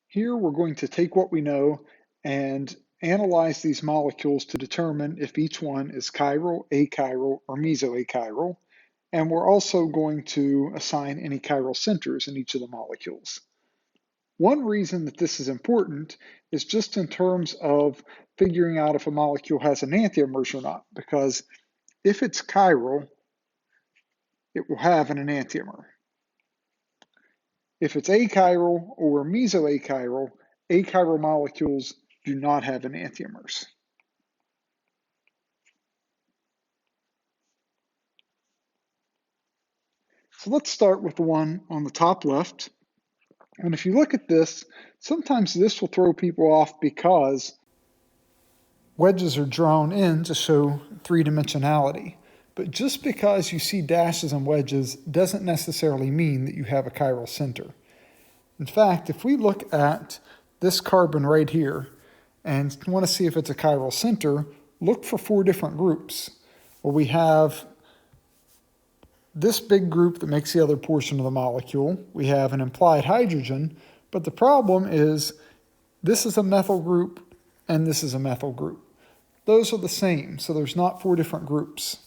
Here we're going to take what we know and analyze these molecules to determine if each one is chiral, achiral, or mesoachiral. And we're also going to assign any chiral centers in each of the molecules. One reason that this is important is just in terms of figuring out if a molecule has enantiomers or not, because if it's chiral, it will have an enantiomer. If it's achiral or mesoachiral, achiral molecules do not have enantiomers. So let's start with the one on the top left. And if you look at this, sometimes this will throw people off because wedges are drawn in to show three-dimensionality. But just because you see dashes and wedges doesn't necessarily mean that you have a chiral center. In fact, if we look at this carbon right here and want to see if it's a chiral center, look for 4 different groups. Well, we have this big group that makes the other portion of the molecule. We have an implied hydrogen, but the problem is this is a methyl group and this is a methyl group. Those are the same, so there's not 4 different groups.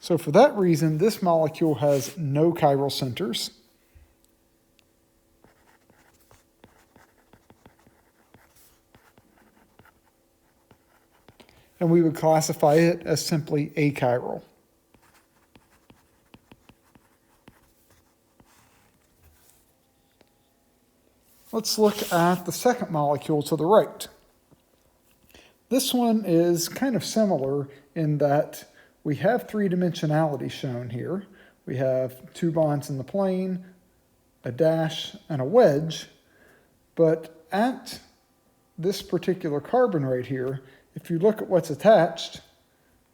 So for that reason, this molecule has no chiral centers. And we would classify it as simply achiral. Let's look at the second molecule to the right. This one is kind of similar in that we have three-dimensionality shown here. We have 2 bonds in the plane, a dash, and a wedge. But at this particular carbon right here, if you look at what's attached,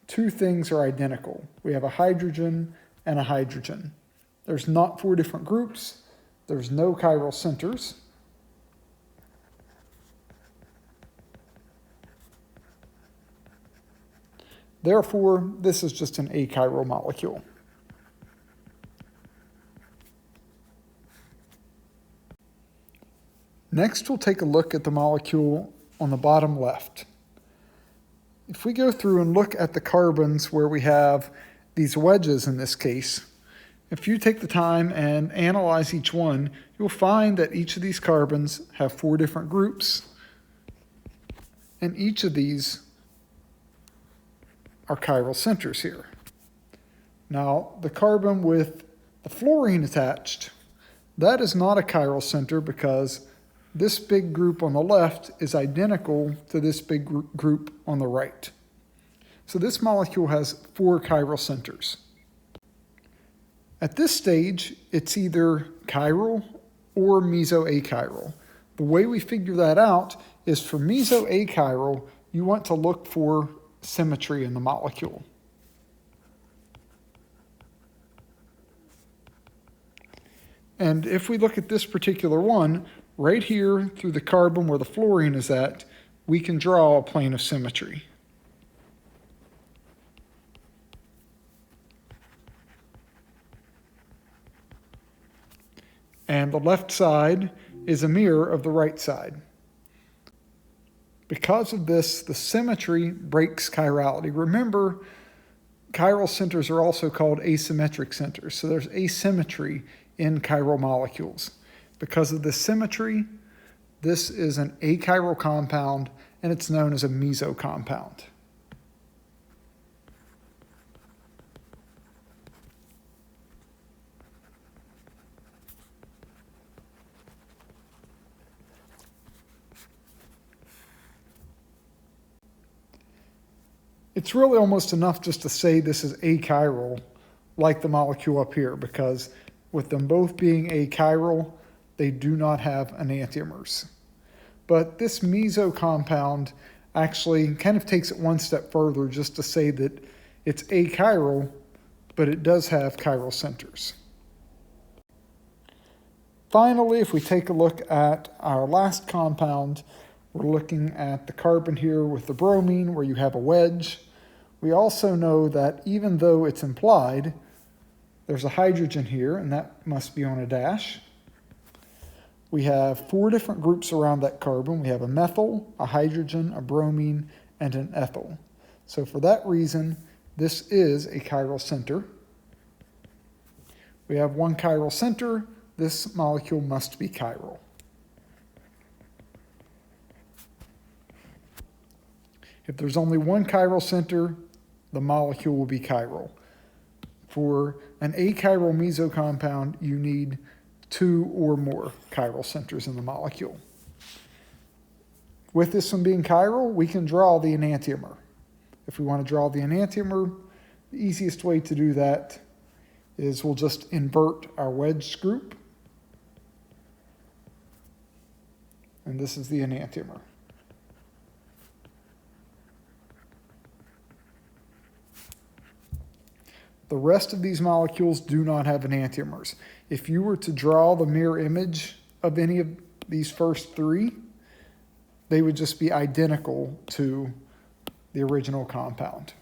2 things are identical. We have a hydrogen and a hydrogen. There's not 4 different groups. There's no chiral centers. Therefore, this is just an achiral molecule. Next, we'll take a look at the molecule on the bottom left. If we go through and look at the carbons where we have these wedges in this case, if you take the time and analyze each one, you'll find that each of these carbons have 4 different groups, and each of these are chiral centers here. Now, the carbon with the fluorine attached, that is not a chiral center because this big group on the left is identical to this big group on the right. So this molecule has 4 chiral centers. At this stage, it's either chiral or mesoachiral. The way we figure that out is for mesoachiral, you want to look for symmetry in the molecule. And if we look at this particular one, right here through the carbon where the fluorine is at, we can draw a plane of symmetry. And the left side is a mirror of the right side. Because of this, the symmetry breaks chirality. Remember, chiral centers are also called asymmetric centers. So there's asymmetry in chiral molecules. Because of this symmetry, this is an achiral compound, and it's known as a meso compound. It's really almost enough just to say this is achiral, like the molecule up here, because with them both being achiral, they do not have enantiomers. But this meso compound actually kind of takes it one step further just to say that it's achiral, but it does have chiral centers. Finally, if we take a look at our last compound, we're looking at the carbon here with the bromine where you have a wedge. We also know that even though it's implied, There's a hydrogen here, and that must be on a dash. We have 4 different groups around that carbon. We have a methyl, a hydrogen, a bromine, and an ethyl. So for that reason, this is a chiral center. We have 1 chiral center. This molecule must be chiral. If there's only 1 chiral center, the molecule will be chiral. For an Achiral-Meso compound, you need 2 or more chiral centers in the molecule. With this one being chiral, we can draw the enantiomer. If we want to draw the enantiomer, the easiest way to do that is we'll just invert our wedge group. And this is the enantiomer. The rest of these molecules do not have enantiomers. If you were to draw the mirror image of any of these first 3, they would just be identical to the original compound.